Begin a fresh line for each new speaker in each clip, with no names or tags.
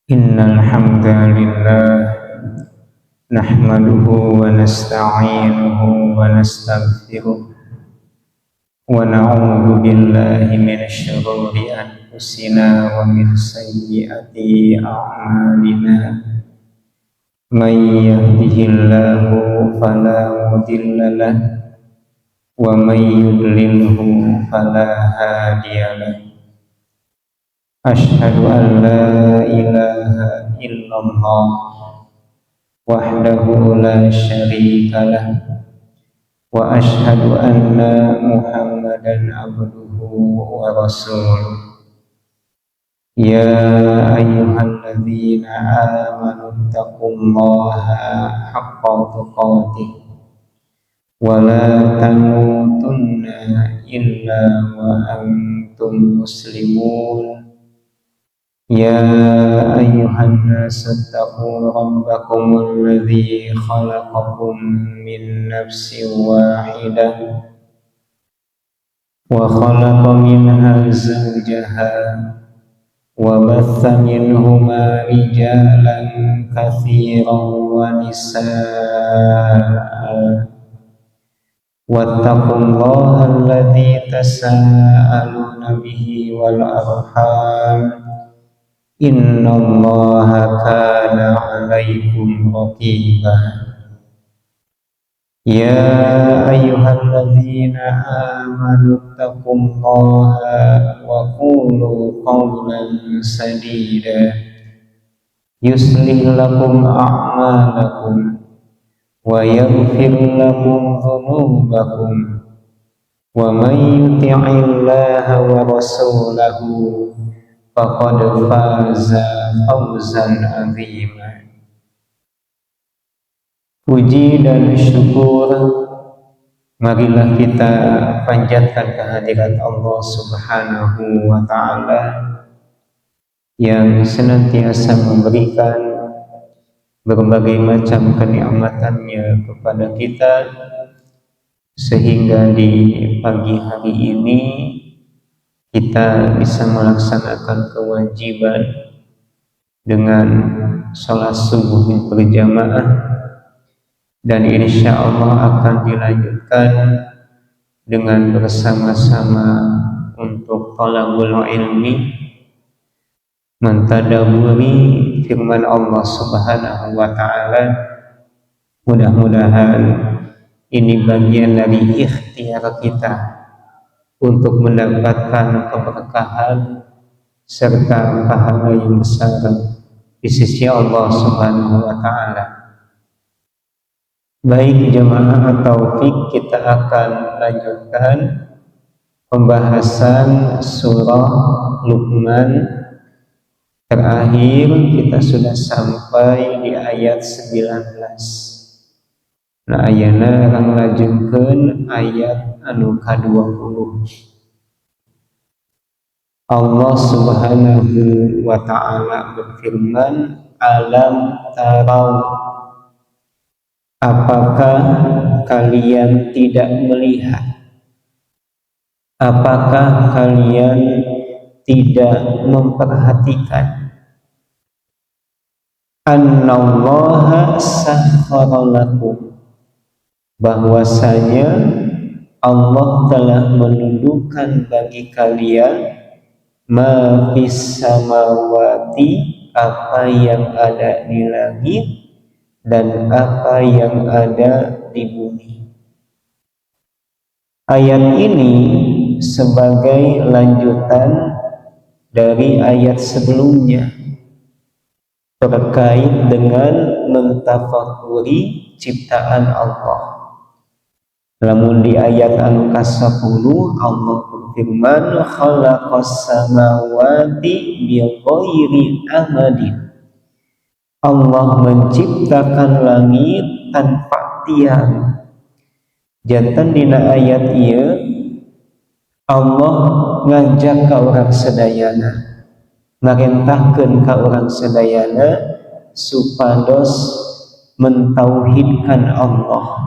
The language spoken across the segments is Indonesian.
Innal hamdalillah nahmaduhu wa nasta'inuhu wa nastaghfiruh wa na'udzu billahi minasy syururi anfusina wa min sayyiati a'malina may yahdihillahu fala mudilla lahu wa may yudlilhu fala hadiyalah. Asyhadu an la ilaha illallah wahdahu la syarikalah wa asyhadu anna Muhammadan abduhu wa rasuluh. Ya ayyuhalladzina amanu taqullaha haqqa tuqatih wa la tamutunna illa wa antum muslimun. Ya ayyuhan nasu taqu rabbakumul ladzi khalaqakum min nafsin wahidah wa khalaqa minha zawjaha wa batha minhuma rijalan katsiran wa nisaa'a wattaqullaha alladzi tasaaluna bihi wal arham innallaha kana 'alaikum raqiba. Ya ayyuhalladzina amanu taqullaha wa qulu qawlan sadida yuslih lakum a'malakum wa yaghfir lakum dhunubakum wa may yuti'illaha wa rasulahu faqad faza fawzan azima. Puji dan syukur marilah kita panjatkan kehadirat Allah Subhanahu wa ta'ala yang senantiasa memberikan berbagai macam kenikmatannya kepada kita, sehingga di pagi hari ini kita bisa melaksanakan kewajiban dengan sholat subuh berjamaah, dan insya Allah akan dilanjutkan dengan bersama-sama untuk thalabul ilmi, mentadaburi firman Allah Subhanahu wa ta'ala. Mudah-mudahan ini bagian dari ikhtiar kita untuk mendapatkan keberkahan serta pahala yang besar di sisi Allah Subhanahu wa ta'ala. Baik jemaah taufik, kita akan lanjutkan pembahasan surah Luqman. Terakhir kita sudah sampai di ayat 19. Nah, ayana akan melanjutkan ayat anu ka-20. Allah Subhanahu wa ta'ala berfirman, alam tarau, apakah kalian tidak melihat, apakah kalian tidak memperhatikan, annallaha sakhkhara lakum, bahwasanya Allah telah menundukkan bagi kalian ma fis samawati, apa yang ada di langit dan apa yang ada di bumi. Ayat ini sebagai lanjutan dari ayat sebelumnya terkait dengan mentafakuri ciptaan Allah. Lamun di ayat anu ka-10 Allah berfirman, khalaqas samawati bighairi amadin, Allah menciptakan langit tanpa tiang. Janten dina ayat ieu Allah ngajak ka urang sadayana, ngarentahkeun ka urang sadayana supados mentauhidkan Allah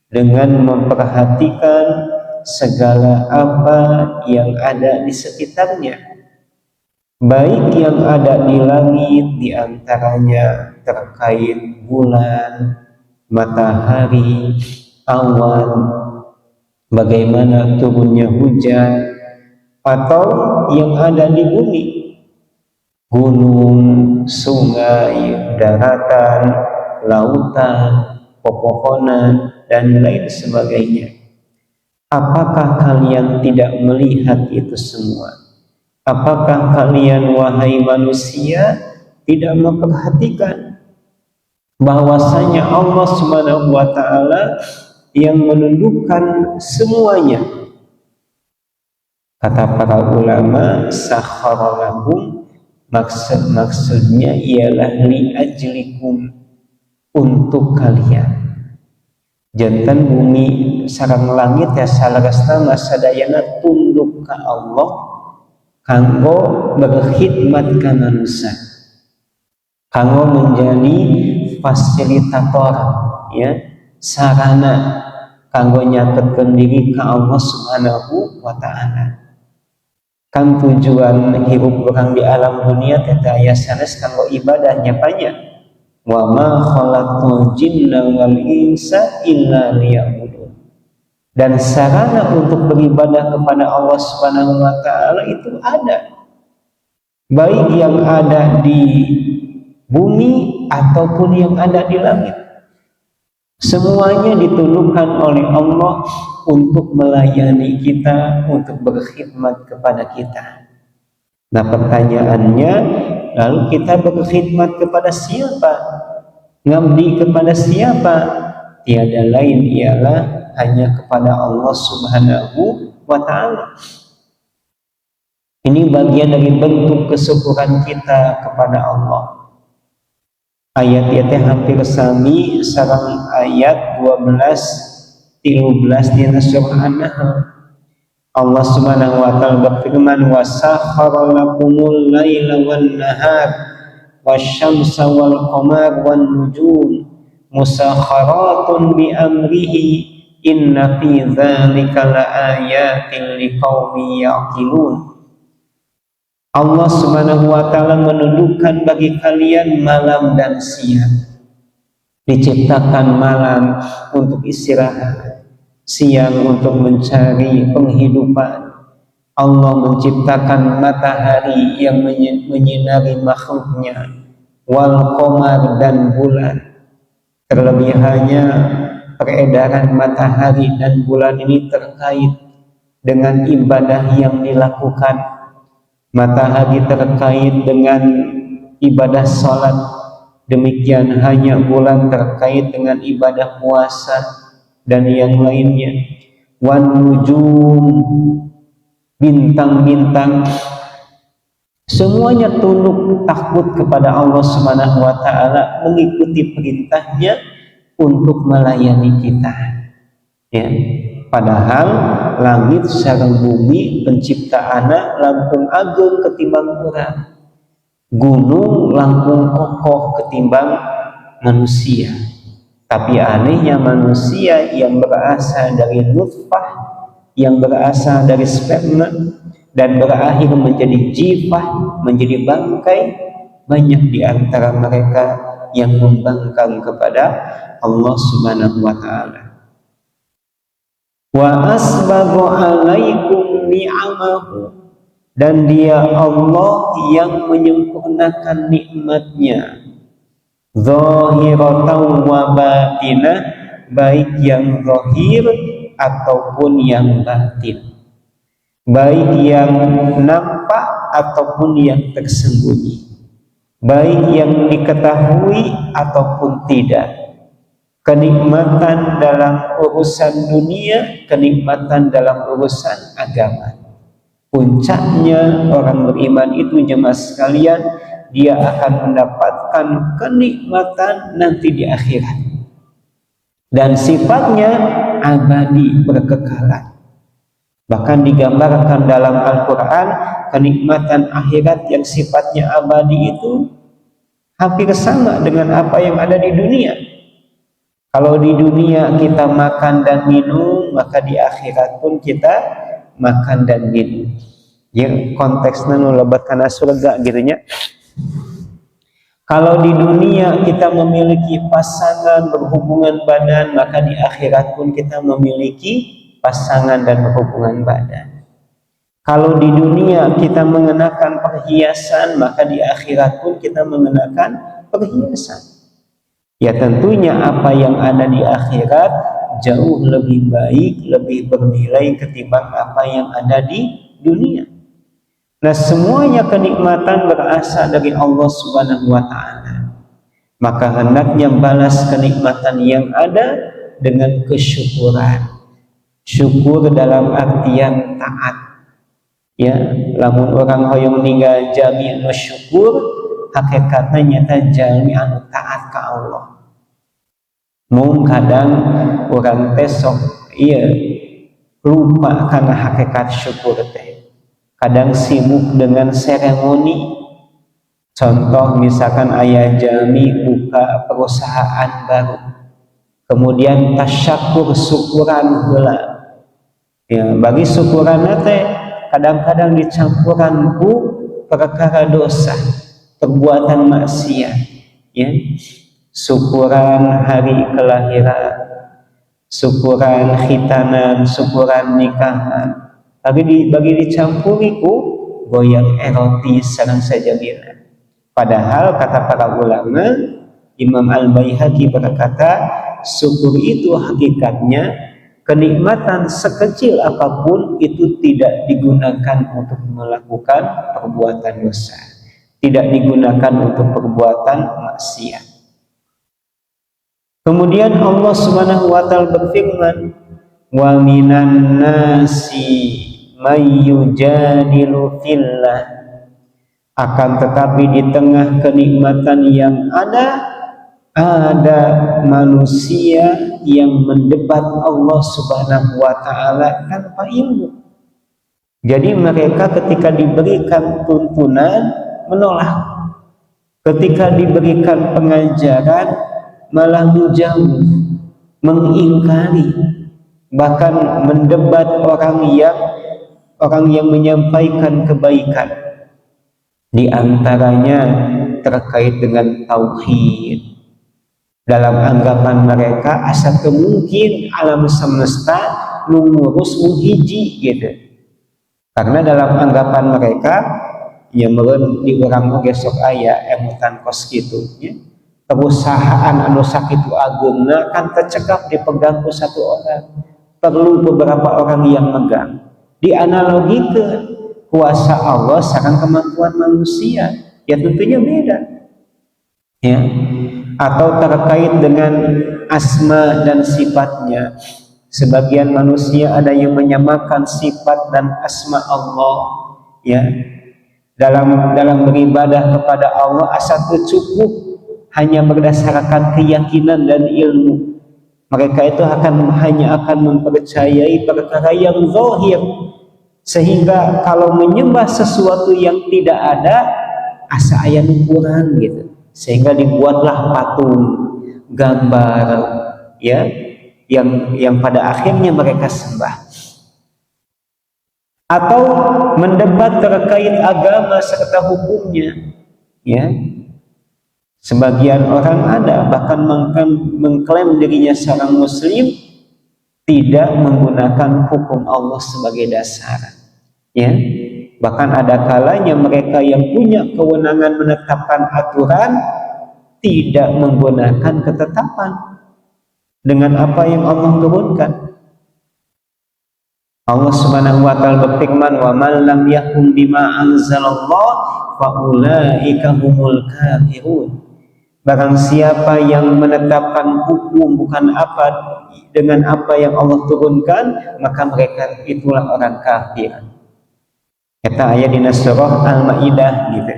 dengan memperhatikan segala apa yang ada di sekitarnya. baik yang ada di langit, diantaranya terkait bulan, matahari, awan, bagaimana turunnya hujan, atau yang ada di bumi, gunung, sungai, daratan, lautan, pepohonan, dan lain sebagainya. Apakah kalian tidak melihat itu semua? Apakah kalian, wahai manusia, tidak memperhatikan bahwasanya Allah Subhanahu wa taala yang menundukkan semuanya? Kata para ulama, sakhkhara lakum, maksudnya ialah li ajlikum, untuk kalian. Jantan bumi sareng langit ya salagasna sadayana tunduk ka Allah kanggo berkhidmat ka manusia, kanggo menjadi fasilitator, ya, sarana kanggo nyatetkeun diri ka Allah Subhanahu wa taala. Kan tujuan hirup orang di alam dunia teh aya sanes kanggo ibadahnya banyak. Wa ma khalaqtul jinna wal insa illa liya'budun. Dan sarana untuk beribadah kepada Allah Subhanahu wa taala itu ada, baik yang ada di bumi ataupun yang ada di langit. Semuanya ditundukkan oleh Allah untuk melayani kita, untuk berkhidmat kepada kita. Nah, pertanyaannya, lalu kita berkhidmat kepada siapa? Ngabdi kepada siapa? Tiada lain ialah hanya kepada Allah Subhanahu wa ta'ala. Ini bagian dari bentuk kesyukuran kita kepada Allah. Ayat-ayatnya hampir sami sareng ayat 12 13 di surah An-Nahl. Allah Subhanahu wa ta'ala berfirman, wa sakhkhara lakumul laila wan nahar wasyamsa wal qamara wan nujum musakharatun bi amrihi inna fi dzalika laayatin liqaumin yaqilun. Allah Subhanahu wa taala menundukkan bagi kalian malam dan siang. Diciptakan malam untuk istirahat, siang untuk mencari penghidupan. Allah menciptakan matahari yang menyinari makhluknya, wal qamar, dan bulan. Terlebih hanya peredaran matahari dan bulan ini terkait dengan ibadah yang dilakukan. Matahari terkait dengan ibadah sholat, demikian hanya bulan terkait dengan ibadah puasa dan yang lainnya. Wan nujum, bintang-bintang, semuanya tunduk takut kepada Allah Subhanahu wa taala, mengikuti perintahnya untuk melayani kita, ya. Padahal langit sareng bumi penciptaanna langkung agung ketimbang urang, gunung langkung kokoh ketimbang manusia. Tapi anehnya manusia yang berasal dari nutfah, yang berasal dari sperma dan berakhir menjadi jifah, menjadi bangkai, banyak di antara mereka yang membangkang kepada Allah Subhanahu wa taala. Wa asbaghu alaikum ni'amahu, dan dia Allah yang menyempurnakan nikmatnya, zahiratan wa batinah, baik yang zahir ataupun yang batin, baik yang nampak ataupun yang tersembunyi, baik yang diketahui ataupun tidak. Kenikmatan dalam urusan dunia, kenikmatan dalam urusan agama. Puncaknya orang beriman itu, jemaah sekalian, dia akan mendapatkan kenikmatan nanti di akhirat, dan sifatnya abadi, berkekalan. Bahkan digambarkan dalam Al-Quran, kenikmatan akhirat yang sifatnya abadi itu hampir sama dengan apa yang ada di dunia. Kalau di dunia kita makan dan minum, maka di akhirat pun kita makan dan minum. Ya konteksnya nu lebat kana surga gitu nya. Kalau di dunia kita memiliki pasangan berhubungan badan, maka di akhirat pun kita memiliki pasangan dan berhubungan badan. Kalau di dunia kita mengenakan perhiasan, maka di akhirat pun kita mengenakan perhiasan. Ya tentunya apa yang ada di akhirat jauh lebih baik, lebih bernilai ketimbang apa yang ada di dunia. Nah, semuanya kenikmatan berasal dari Allah Subhanahu wa taala. Maka hendaknya balas kenikmatan yang ada dengan kesyukuran. Syukur dalam artian taat. Ya, lamun orang hoyong ninggal jami anu syukur, hakikatnya nyata jami anu taat ka Allah. Mung kadang orang tesok iya lupa karena hakikat syukur teh. Kadang sibuk dengan seremoni. Contoh misalkan ayah jami buka perusahaan baru, kemudian tasyakur syukuran heula. Ya, bagi syukuran teh kadang-kadang dicampuran ku perkara dosa, perbuatan maksiat. Ya, syukuran hari kelahiran, syukuran khitanan, syukuran nikahan. Bagi dicampuri ku goyang erotis sareng sajabina. Padahal kata para ulama, Imam Al-Baihaqi berkata, syukur itu hakikatnya kenikmatan sekecil apapun itu tidak digunakan untuk melakukan perbuatan dosa, tidak digunakan untuk perbuatan maksiat. Kemudian Allah Subhanahu wa taala berfirman, wa minan nasi mayyujadilu fillah, akan tetapi di tengah kenikmatan yang ada manusia yang mendebat Allah Subhanahu wa taala tanpa ilmu. Jadi mereka ketika diberikan tuntunan menolak, ketika diberikan pengajaran malah menjauh, mengingkari, bahkan mendebat orang yang menyampaikan kebaikan. Di antaranya terkait dengan tauhid. Dalam anggapan mereka asa mungkin alam semesta mengurus hiji gitu. Karena dalam anggapan mereka ya meureun di urang oge sok aya emutan kos kitu nya. Perusahaan anu sakitu ageumna kan tercegap dipegang ku satu orang. Perlu beberapa orang yang megang. Dianalogikeun kuasa Allah sareng kemampuan manusia, ya tentunya beda. Ya. Atau terkait dengan asma dan sifatnya. Sebagian manusia ada yang menyamakan sifat dan asma Allah, ya. Dalam beribadah kepada Allah asa cukup hanya berdasarkan keyakinan dan ilmu. Mereka itu hanya akan mempercayai perkara yang zahir, sehingga kalau menyembah sesuatu yang tidak ada asa aya ukuran gitu, sehingga dibuatlah patung, gambar, ya, yang pada akhirnya mereka sembah. Atau mendebat terkait agama serta hukumnya, ya. Sebagian orang ada bahkan mengklaim dirinya seorang muslim, tidak menggunakan hukum Allah sebagai dasar, ya. Bahkan ada kalanya mereka yang punya kewenangan menetapkan aturan tidak menggunakan ketetapan dengan apa yang Allah turunkan. Allah Subhanahu wa taala berfirman, wa man lam yahkum bima anzalallah fa ulaika humul kafirun. Barang siapa yang menetapkan hukum bukan apa dengan apa yang Allah turunkan, maka mereka itulah orang kafir. Eta aya dina surah Al-Maidah gitu.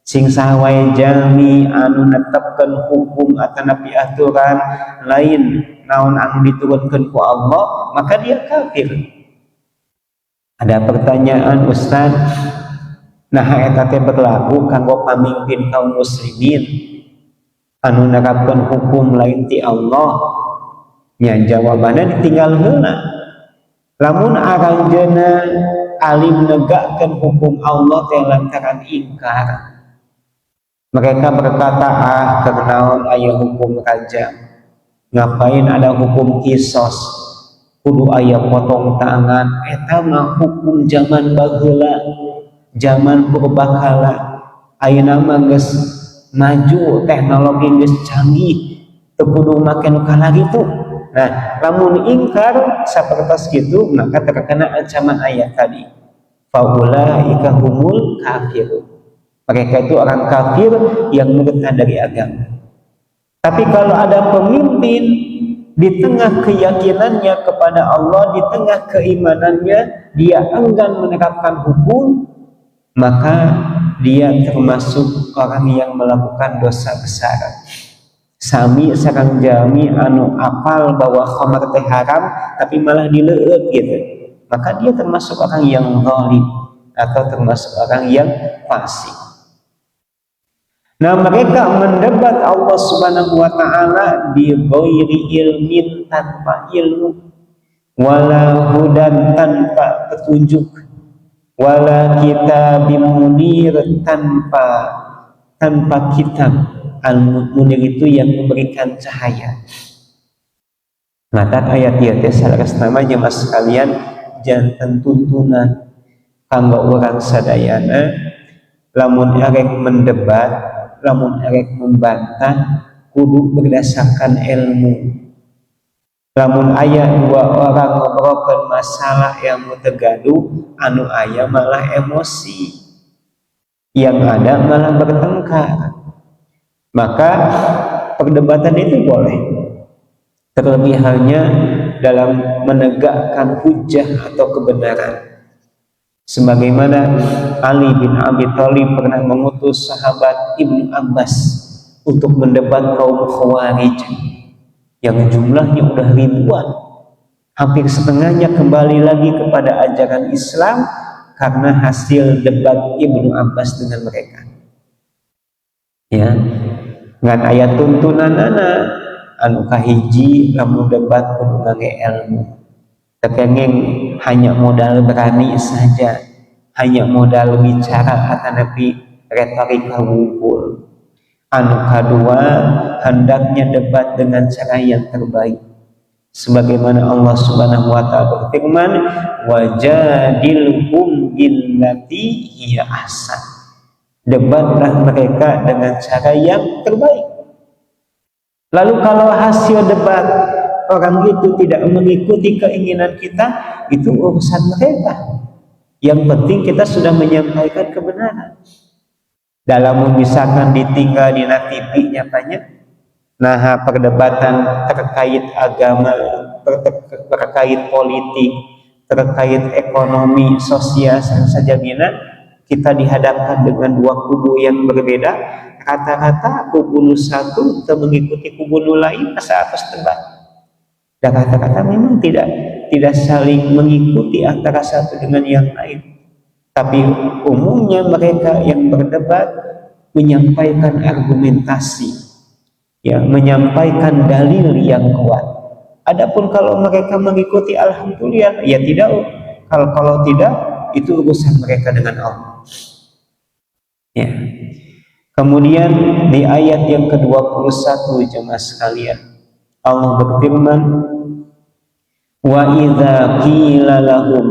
Sing saha wae jami anu netepkeun hukum atanapi aturan lain naon anu diturunkeun ku Allah, maka dia kafir. Ada pertanyaan, Ustaz, nah eta teh berlaku kanggo pamimpin kaum muslimin anu nerapkeun hukum lain ti Allah? Nya jawabanna ditinggal heula. Lamun alim negakkan hukum Allah teh lantaran ingkar. Mereka berkata, kenaon aya hukum rajam, ngapain ada hukum kisos, kudu aya potong tangan, eta mah hukum zaman baheula, zaman purbakala. Ayeuna mah geus maju, teknologi geus canggih, teu kudu make nu kalagitu. Nah, lamun ingkar sapertos kitu maka terkena ancaman ayat tadi. Faulaika humul kafirun. Mereka itu orang kafir yang murtad dari agama. Tapi kalau ada pemimpin di tengah keyakinannya kepada Allah, di tengah keimanannya, dia enggan menerapkan hukum, maka dia termasuk orang yang melakukan dosa besar. Sami sareng jalmi anu apal bahwa khamar teh haram tapi malah dileueut gitu, maka dia termasuk orang yang zalim atau termasuk orang yang fasik. Nah, mereka mendebat Allah Subhanahu wa taala bi ghairi ilmin, tanpa ilmu, wala hudan, tanpa petunjuk, wala kitabim munir, tanpa kitab. Al-munir itu yang memberikan cahaya. Mata ayat ieu teh salaras nama jemaah sekalian janten tuntunan kanggo urang sadayana lamun arek mendebat, lamun arek membantah kudu berdasarkan ilmu. Lamun aya dua orang ngobrolkeun masalah yang tegaduh, anu aya malah emosi, yang ada malah bertengkar, maka perdebatan itu boleh. Terlebih halnya dalam menegakkan hujah atau kebenaran. Sebagaimana Ali bin Abi Thalib pernah mengutus sahabat Ibnu Abbas untuk mendebat kaum Khawarij yang jumlahnya udah ribuan, hampir setengahnya kembali lagi kepada ajaran Islam karena hasil debat Ibnu Abbas dengan mereka. Ya, ngan ayat tuntunan anak anu kahiji lamun debat kudu ngangge ilmu. Tekengeng hanya modal berani saja, hanya modal bicara atanapi retorika wungkul. Anu kedua, hendaknya debat dengan cara yang terbaik. Sebagaimana Allah Subhanahu wa taala berfirman, "Wajadilhum billati hiya ahsan." Debatlah mereka dengan cara yang terbaik. Lalu kalau hasil debat orang itu tidak mengikuti keinginan kita, itu urusan mereka. Yang penting kita sudah menyampaikan kebenaran. Dalam misalkan ditinggal di TV-nya banyak, nah perdebatan terkait agama, terkait politik, terkait ekonomi, sosial saja bina, kita dihadapkan dengan dua kubu yang berbeda. Kata-kata kubu nu satu mengikuti kubu nu lain asa atas debat. Dan kata-kata memang tidak saling mengikuti antara satu dengan yang lain. Tapi umumnya mereka yang berdebat menyampaikan argumentasi, ya, menyampaikan dalil yang kuat. Adapun kalau mereka mengikuti, alhamdulillah, ya tidak. Kalau tidak, itu urusan mereka dengan Allah. Ya. Kemudian di ayat yang ke-21 jemaah sekalian, Allah berfirman, wa idza qila lahum,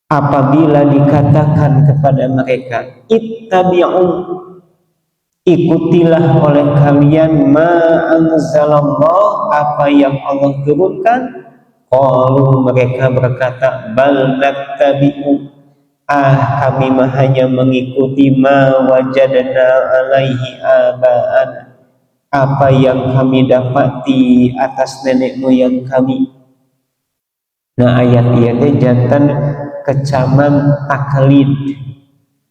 apabila dikatakan kepada mereka, ittabi'u, ikutilah oleh kalian ma anzalallah, apa yang Allah turunkan. Qalu, mereka berkata, bal nattabi'u, kami mah hanya mengikuti ma wajadna alaihi abaan, apa yang kami dapati atas nenek moyang kami. Nah, ayat ini jantan kecaman taklid,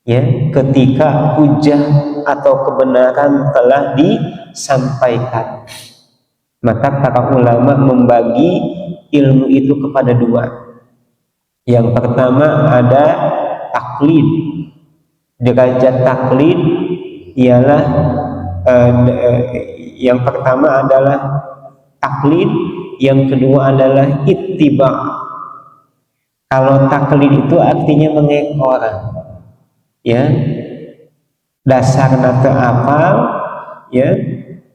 ya, ketika hujah atau kebenaran telah disampaikan. Maka para ulama membagi ilmu itu kepada dua. Yang pertama ada taklid. Derajat taklid ialah yang pertama adalah taklid, yang kedua adalah ittiba. Kalau taklid itu artinya mengekor, ya, dasarna teu apal, ya,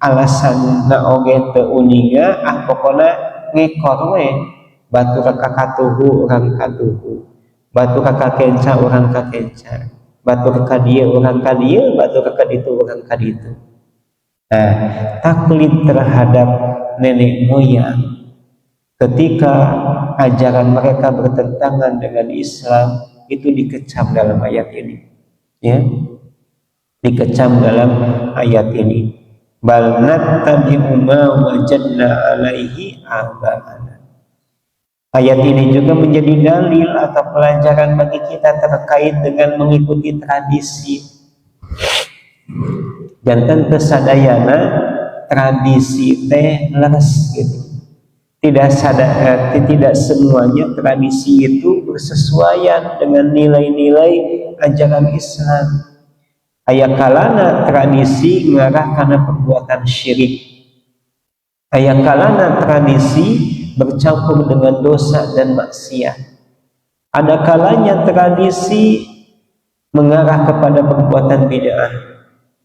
alasan oge teu uninga, pokona ngekor we. Batu kakatuhu urang katuhu, batu kakakenca urang kakenca, batu kadieu urang kadieu, batu kakaditu urang kaditu. Nah, taklid terhadap nenek moyang ketika ajaran mereka bertentangan dengan Islam itu dikecam dalam ayat ini, ya, dikecam dalam ayat ini. Bal nattabi'u ma wajadna alaihi aba'ana. Ayat ini juga menjadi dalil atau pelajaran bagi kita terkait dengan mengikuti tradisi. Jantan kesadayana tradisi teh leres gitu. Tidak semuanya tradisi itu bersesuaian dengan nilai-nilai ajaran Islam. Aya kalana tradisi ngarah kana perbuatan syirik. Aya kalana tradisi bercampur dengan dosa dan maksiat. Ada kalanya tradisi mengarah kepada perbuatan bid'ah,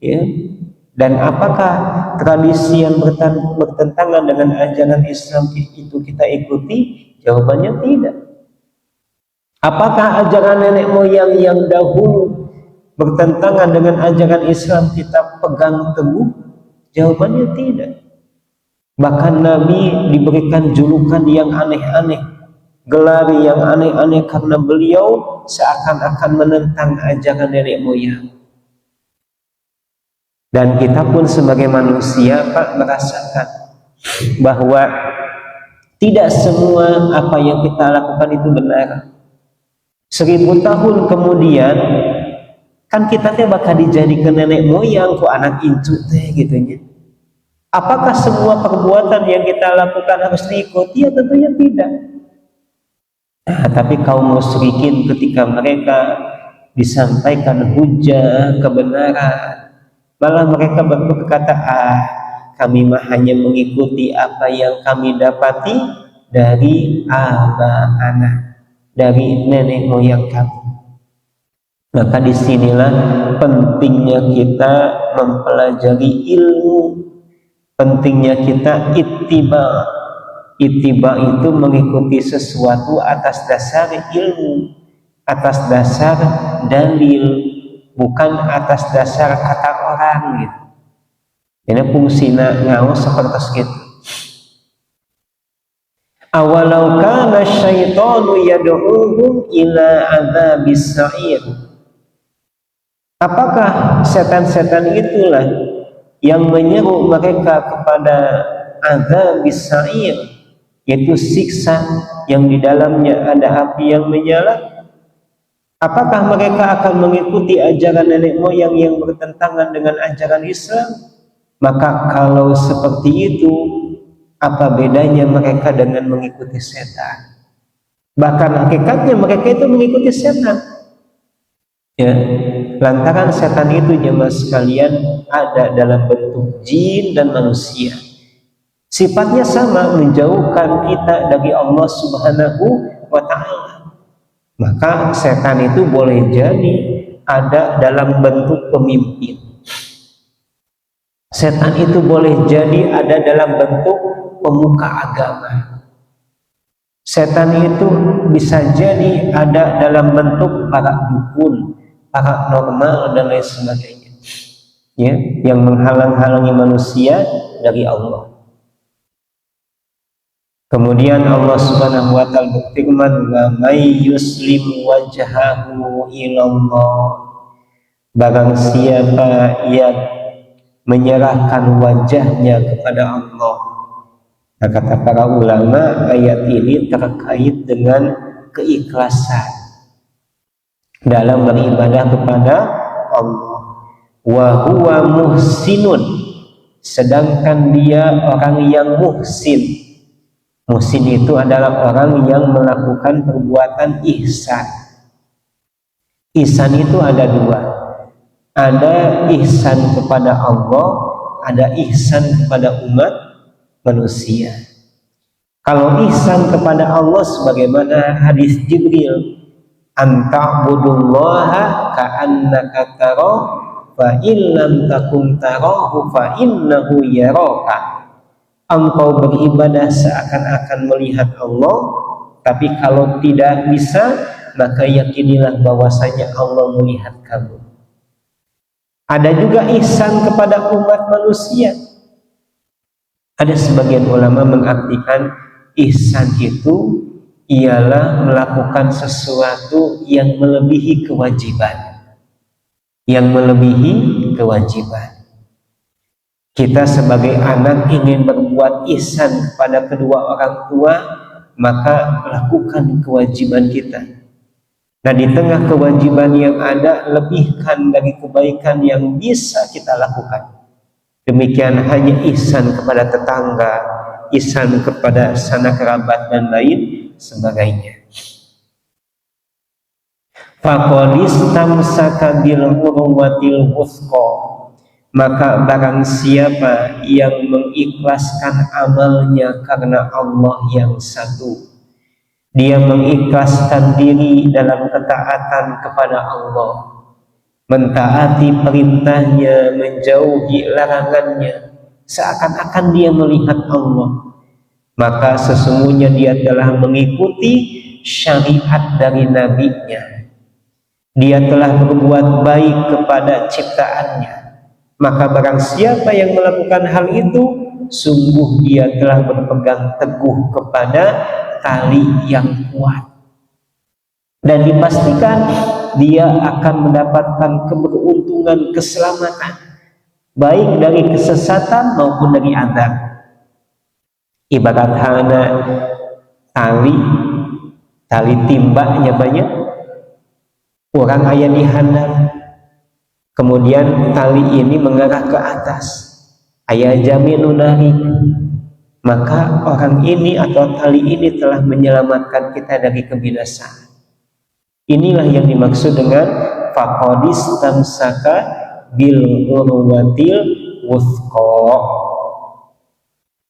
ya. Dan apakah tradisi yang bertentangan dengan ajaran Islam itu kita ikuti? Jawabannya tidak. Apakah ajaran nenek moyang yang dahulu bertentangan dengan ajaran Islam kita pegang teguh? Jawabannya tidak. Bahkan Nabi diberikan julukan yang aneh-aneh, gelar yang aneh-aneh karena beliau seakan-akan menentang ajaran nenek moyang. Dan kita pun sebagai manusia, Pak, merasakan bahwa tidak semua apa yang kita lakukan itu benar. 1000 tahun kemudian kan kita teh bakal dijadikan nenek moyang ku anak incu teh gitunya. Apakah semua perbuatan yang kita lakukan harus diikuti? Ya tentunya tidak. Nah, tapi kaum musyrikin ketika mereka disampaikan hujah kebenaran, malah mereka berkata, kami mah hanya mengikuti apa yang kami dapati dari aba-ana, dari nenek moyang kami. Maka disinilah pentingnya kita mempelajari ilmu, pentingnya kita ittiba. Ittiba itu mengikuti sesuatu atas dasar ilmu, atas dasar dalil, bukan atas dasar kata orang gitu. Ini fungsina ngaos seperti itu. Awalau kana syaitanu yad'uhum ila adzabis sa'ir. Apakah setan-setan itulah yang menyeru mereka kepada adzabis sa'ir, yaitu siksa yang di dalamnya ada api yang menyala? Apakah mereka akan mengikuti ajaran nenek moyang yang bertentangan dengan ajaran Islam? Maka kalau seperti itu, apa bedanya mereka dengan mengikuti setan? Bahkan hakikatnya mereka itu mengikuti setan, ya, lantaran setan itu jemaah sekalian ada dalam bentuk jin dan manusia. Sifatnya sama, menjauhkan kita dari Allah Subhanahu wa ta'ala. Maka setan itu boleh jadi ada dalam bentuk pemimpin. Setan itu boleh jadi ada dalam bentuk pemuka agama. Setan itu bisa jadi ada dalam bentuk para dukun, paranormal dan lain sebagainya, ya, yang menghalang-halangi manusia dari Allah. Kemudian Allah Subhanahu wa ta'ala berfirman, wa may yuslim wajhahu ilallah, barang siapa yang menyerahkan wajahnya kepada Allah. Nah, kata para ulama, ayat ini terkait dengan keikhlasan dalam beribadah kepada Allah. Wa huwa muhsinun, sedangkan dia orang yang muhsin. Muhsin itu adalah orang yang melakukan perbuatan ihsan. Ihsan itu ada dua. Ada ihsan kepada Allah, ada ihsan kepada umat manusia. Kalau ihsan kepada Allah sebagaimana hadis Jibril, anta'budullaha ka'annaka tarahu fa illam takun tarahu fa innahu yaraka. Engkau beribadah seakan-akan melihat Allah, tapi kalau tidak bisa, maka yakinilah bahwasanya Allah melihat kamu. Ada juga ihsan kepada umat manusia. Ada sebagian ulama mengartikan ihsan itu ialah melakukan sesuatu yang melebihi kewajiban. Yang melebihi kewajiban. Kita sebagai anak ingin berbuat ihsan kepada kedua orang tua, maka lakukan kewajiban kita. Nah, di tengah kewajiban yang ada, lebihkan dari kebaikan yang bisa kita lakukan. Demikian hanya ihsan kepada tetangga, ihsan kepada sanak kerabat dan lain sebagainya. Faqad istamsaka bil urwatil wuthqa, maka barang siapa yang mengikhlaskan amalnya karena Allah yang satu, dia mengikhlaskan diri dalam ketaatan kepada Allah, mentaati perintahnya, menjauhi larangannya, seakan-akan dia melihat Allah, maka sesungguhnya dia telah mengikuti syariat dari nabinya. Dia telah berbuat baik kepada ciptaannya. Maka barang siapa yang melakukan hal itu, sungguh dia telah berpegang teguh kepada tali yang kuat. Dan dipastikan dia akan mendapatkan keberuntungan, keselamatan, baik dari kesesatan maupun dari azab. Ibarat hana tali timbanya banyak, orang ayah dihandap, kemudian tali ini mengarah ke atas, ayah jamin narik, maka orang ini atau tali ini telah menyelamatkan kita dari kebinasaan. Inilah yang dimaksud dengan faqad istamsaka bil urwatil wuthqa.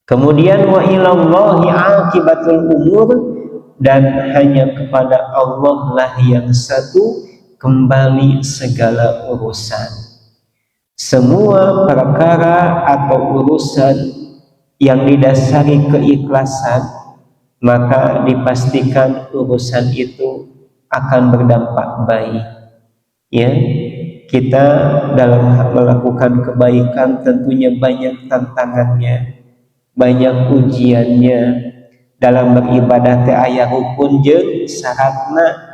Kemudian wa ilallahi aqibatul umur, dan hanya kepada Allah lah yang satu kembali segala urusan. Semua perkara atau urusan yang didasari keikhlasan, maka dipastikan urusan itu akan berdampak baik. Ya, kita dalam melakukan kebaikan tentunya banyak tantangannya, banyak ujiannya. Dalam beribadah teh aya rukun jeung syaratna.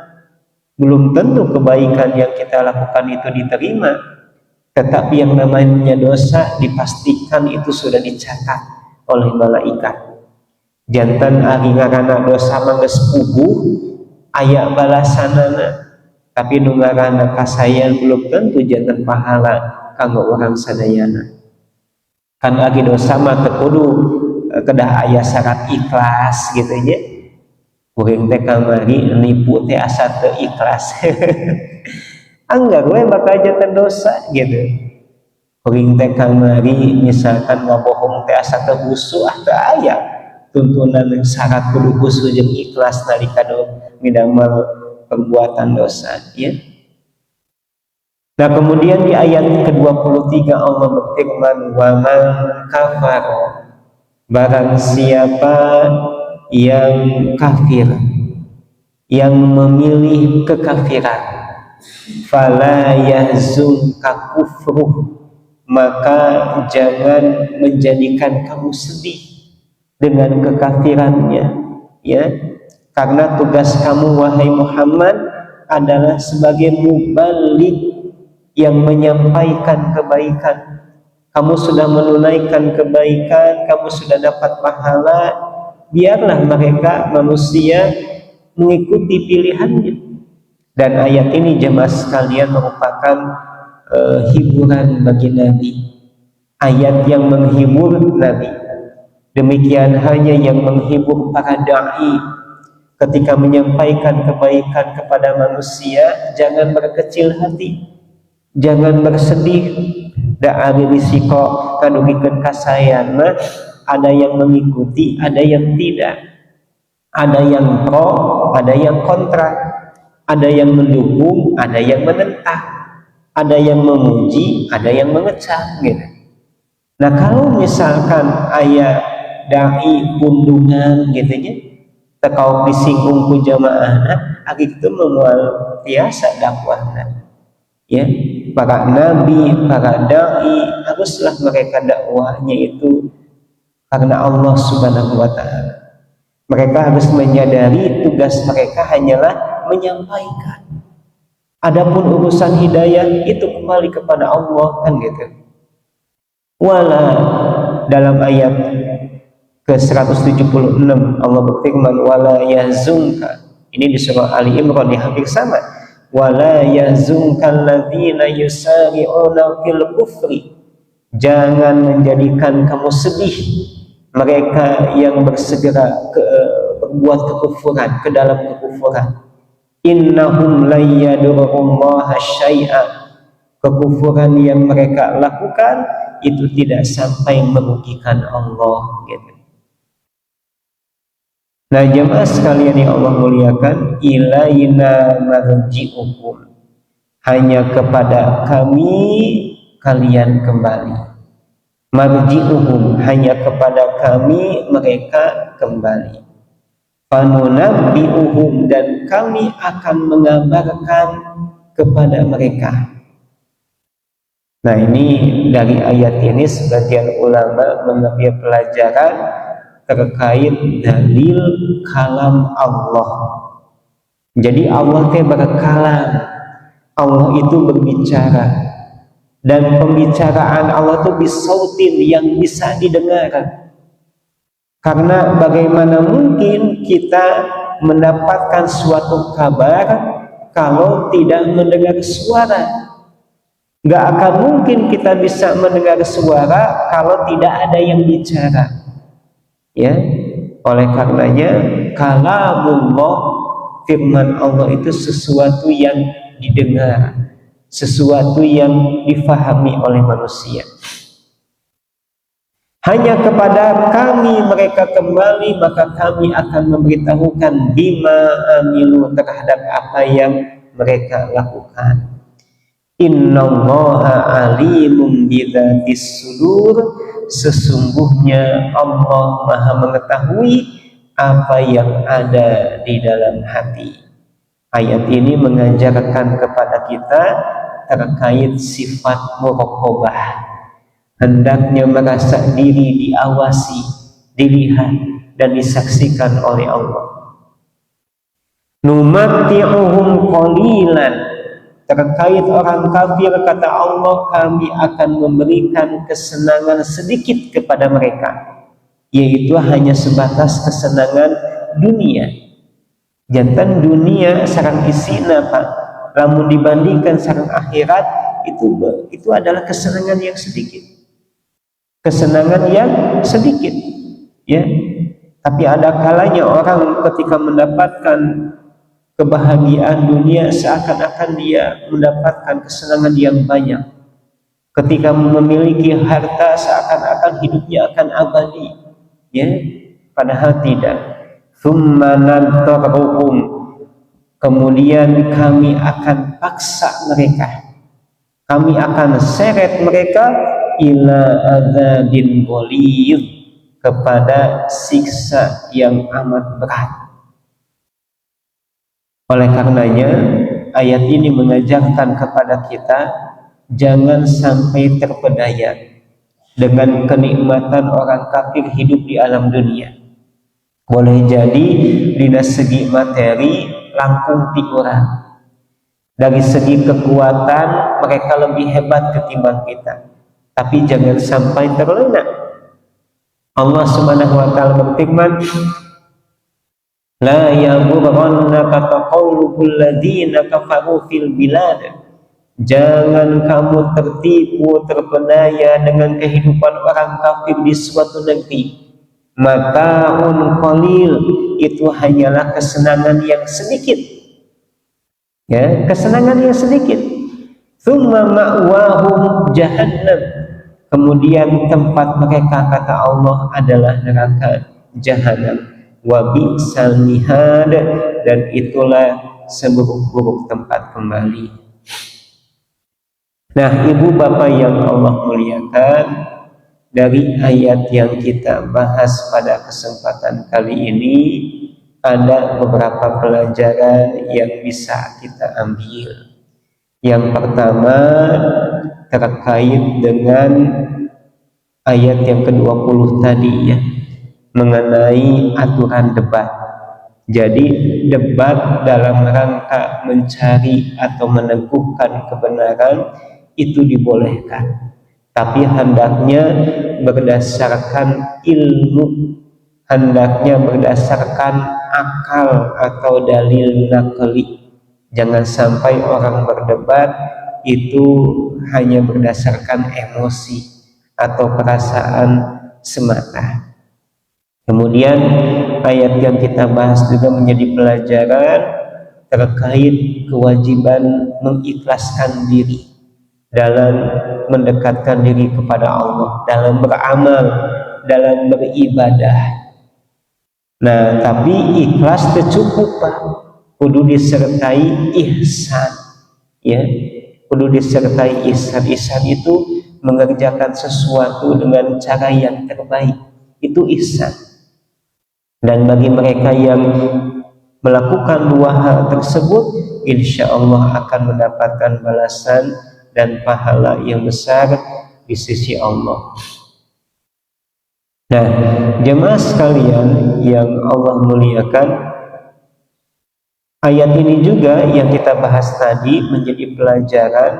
Belum tentu kebaikan yang kita lakukan itu diterima, tetapi yang namanya dosa dipastikan itu sudah dicatat oleh malaikat. Jantan ari ngaranna dosa manggeus puguh aya balasanana, tapi nu ngaranna kasayan belum tentu jantan pahala kanggo urang sadayana. Kan ari dosa mah teu kudu kedah aya syarat ikhlas gitu nya. Kuring teh kamari nipu teh asa teu ikhlas. Anggar we bakal jantan dosa gitu. Kuring teh kamari misalkan ngabohong teh asa teu husu teu aya tuntunan syarat kudu husu jeung ikhlas nalika midamel perbuatan dosa ya. Nah, kemudian di ayat ke-23 Allah berfirman, wa man kafara, barang siapa yang kafir, yang memilih kekafiran, fala yahzunka kufruh, maka jangan menjadikan kamu sedih dengan kekafirannya ya, karena tugas kamu wahai Muhammad adalah sebagai mubalik yang menyampaikan kebaikan. Kamu sudah menunaikan kebaikan, kamu sudah dapat pahala, biarlah mereka manusia mengikuti pilihannya. Dan ayat ini jemaah sekalian merupakan hiburan bagi Nabi, ayat yang menghibur Nabi. Demikian hanya yang menghibur para da'i ketika menyampaikan kebaikan kepada manusia. Jangan berkecil hati, jangan bersedih. Da'ari risiko kadugikeun kasayan, ada yang mengikuti, ada yang tidak. Ada yang pro, ada yang kontra, ada yang mendukung, ada yang menentang, ada yang memuji, ada yang mengecam gitu. Nah kalau misalkan ayah dai pundungan gitu nya, tekau disinggung ku jamaah, aki itu memual biasa dakwahna. Ya, para nabi, para dai haruslah mereka dakwahnya itu karena Allah Subhanahu wa taala. Mereka harus menyadari tugas mereka hanyalah menyampaikan. Adapun urusan hidayah itu kembali kepada Allah, kan gitu. Wala dalam ayat ke-176 Allah berfirman wala yahzunka. Ini di surah Ali Imran yang hampir sama. Wala yahzunka alladzina yusari'una fil kufri. Jangan menjadikan kamu sedih mereka yang bersegera berbuat kekufuran, ke dalam kekufuran. Innahum la yadurrullaha syai'a. Kekufuran yang mereka lakukan itu tidak sampai merugikan Allah gitu. Nah jemaah sekalian yang Allah muliakan, ilaina marji'ukum, hanya kepada kami kalian kembali. Marji'uhum, hanya kepada kami mereka kembali. Fanunabbi'uhum, dan kami akan mengabarkan kepada mereka. Nah ini dari ayat ini sebagian ulama mengambil pelajaran terkait dalil kalam Allah. Jadi Allah berkalam, Allah itu berbicara. Dan pembicaraan Allah itu bisautin yang bisa didengar. Karena bagaimana mungkin kita mendapatkan suatu kabar kalau tidak mendengar suara? Gak akan mungkin kita bisa mendengar suara kalau tidak ada yang bicara. Ya, oleh karenanya kalamullah, firman Allah itu sesuatu yang didengar, sesuatu yang difahami oleh manusia. Hanya kepada kami mereka kembali, maka kami akan memberitahukan bima amilu, terhadap apa yang mereka lakukan. Innallaha alimun bidzatis sudur, sesungguhnya Allah Maha mengetahui apa yang ada di dalam hati. Ayat ini mengajarkan kepada kita terkait sifat muraqabah. Hendaknya merasa diri diawasi, dilihat dan disaksikan oleh Allah. Numatti'uhum qalilan, terkait orang kafir kata Allah, kami akan memberikan kesenangan sedikit kepada mereka, yaitu hanya sebatas kesenangan dunia. Jantan dunia sarang isina Pak, lamun dibandingkan sarang akhirat itu adalah kesenangan yang sedikit. Kesenangan yang sedikit, ya. Tapi ada kalanya orang ketika mendapatkan kebahagiaan dunia seakan-akan dia mendapatkan kesenangan yang banyak. Ketika memiliki harta seakan-akan hidupnya akan abadi, ya. Padahal tidak. Tsumma nantaruhum, kemudian kami akan paksa mereka, kami akan seret mereka ila adzabin ghalidh, kepada siksa yang amat berat. Oleh karenanya ayat ini mengajarkan kepada kita jangan sampai terpedaya dengan kenikmatan orang kafir hidup di alam dunia. Boleh jadi dari segi materi langkung ti orang, dari segi kekuatan mereka lebih hebat ketimbang kita, tapi jangan sampai terlena. Allah Subhanahu wa taala berfirman, la yaghurrannaka taqallubul ladzina kafaru fil bilad, jangan kamu tertipu terpedaya dengan kehidupan orang kafir di suatu negeri. Mata'un qalil, itu hanyalah kesenangan yang sedikit, ya, kesenangan yang sedikit. Tsumma ma'wahum jahannam, kemudian tempat mereka kata Allah adalah neraka jahanam. wa bi'sal mihad, dan itulah seburuk-buruk tempat kembali. Nah, ibu bapak yang Allah muliakan, dari ayat yang kita bahas pada kesempatan kali ini ada beberapa pelajaran yang bisa kita ambil. Yang pertama terkait dengan ayat yang ke-20 tadi ya, mengenai aturan debat. Jadi debat dalam rangka mencari atau meneguhkan kebenaran itu dibolehkan, tapi hendaknya berdasarkan ilmu, hendaknya berdasarkan akal atau dalil nakli. Jangan sampai orang berdebat itu hanya berdasarkan emosi atau perasaan semata. Kemudian ayat yang kita bahas juga menjadi pelajaran terkait kewajiban mengikhlaskan diri dalam mendekatkan diri kepada Allah, dalam beramal, dalam beribadah. Nah, tapi ikhlas tercukup, Pak. Kudu disertai ihsan, ya. Kudu disertai ihsan. Ihsan itu mengerjakan sesuatu dengan cara yang terbaik. Itu ihsan. Dan bagi mereka yang melakukan dua hal tersebut, insya Allah akan mendapatkan balasan dan pahala yang besar di sisi Allah. Nah, jemaah sekalian yang Allah muliakan, ayat ini juga yang kita bahas tadi menjadi pelajaran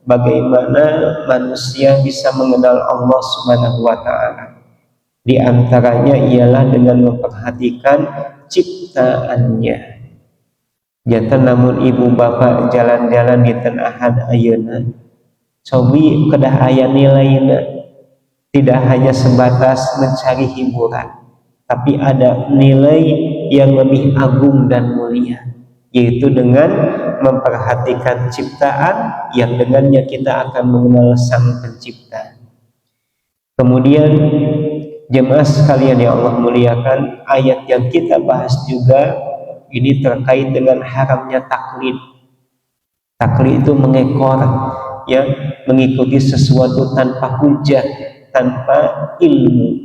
bagaimana manusia bisa mengenal Allah Subhanahu wa Ta'ala. Di antaranya ialah dengan memperhatikan ciptaannya. Jantan namun ibu bapak jalan-jalan di tenahan ayeuna, cobi kedah aya nilainya, tidak hanya sebatas mencari hiburan, tapi ada nilai yang lebih agung dan mulia, yaitu dengan memperhatikan ciptaan yang dengannya kita akan mengenal Sang Pencipta. Kemudian jemaah sekalian yang Allah muliakan, ayat yang kita bahas juga ini terkait dengan haramnya taklid. Taklid itu mengekor, ya, mengikuti sesuatu tanpa hujah, tanpa ilmu,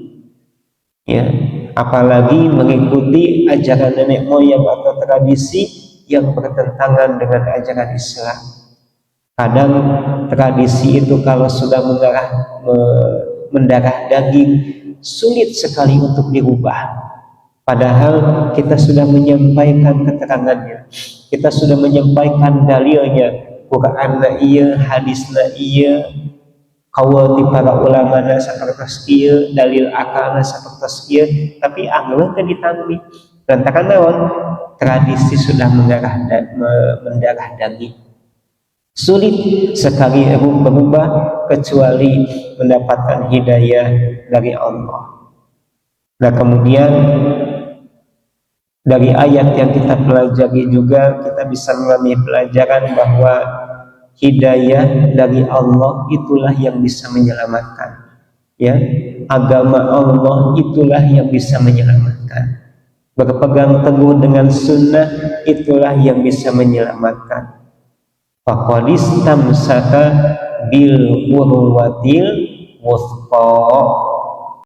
ya, apalagi mengikuti ajaran nenek moyang atau tradisi yang bertentangan dengan ajaran Islam. Kadang tradisi itu kalau sudah mendarah daging, sulit sekali untuk dirubah. Padahal kita sudah menyampaikan keterangannya, kita sudah menyampaikan dalilnya, Quran na iya, hadis na iya, kawal di para ulama na sapertos kieu, dalil akal na sapertos kieu, tapi anggeuleuh teu ditangbi. Lantaran naon? Tradisi sudah mendarah daging. Sulit sekali berubah kecuali mendapatkan hidayah dari Allah. Nah, kemudian dari ayat yang kita pelajari juga kita bisa mengambil pelajaran bahwa hidayah dari Allah itulah yang bisa menyelamatkan, ya. Agama Allah itulah yang bisa menyelamatkan. Berpegang teguh dengan sunnah itulah yang bisa menyelamatkan. Faqadistamsaka bil urwatil wuthqa,